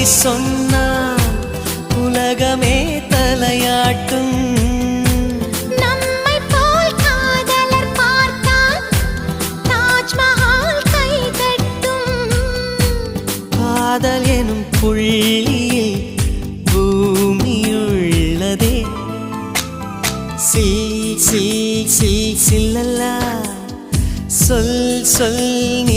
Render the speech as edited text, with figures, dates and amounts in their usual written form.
சொன்னால் உலகமே தலையாட்டும். நம்மை போல் காதலர் பார்த்தால் தாஜ்மஹால் கைதட்டும். காதல் எனும் புள்ளியில் பூமியுள்ளதே. சில்லல்லா சொல் சொல் நீ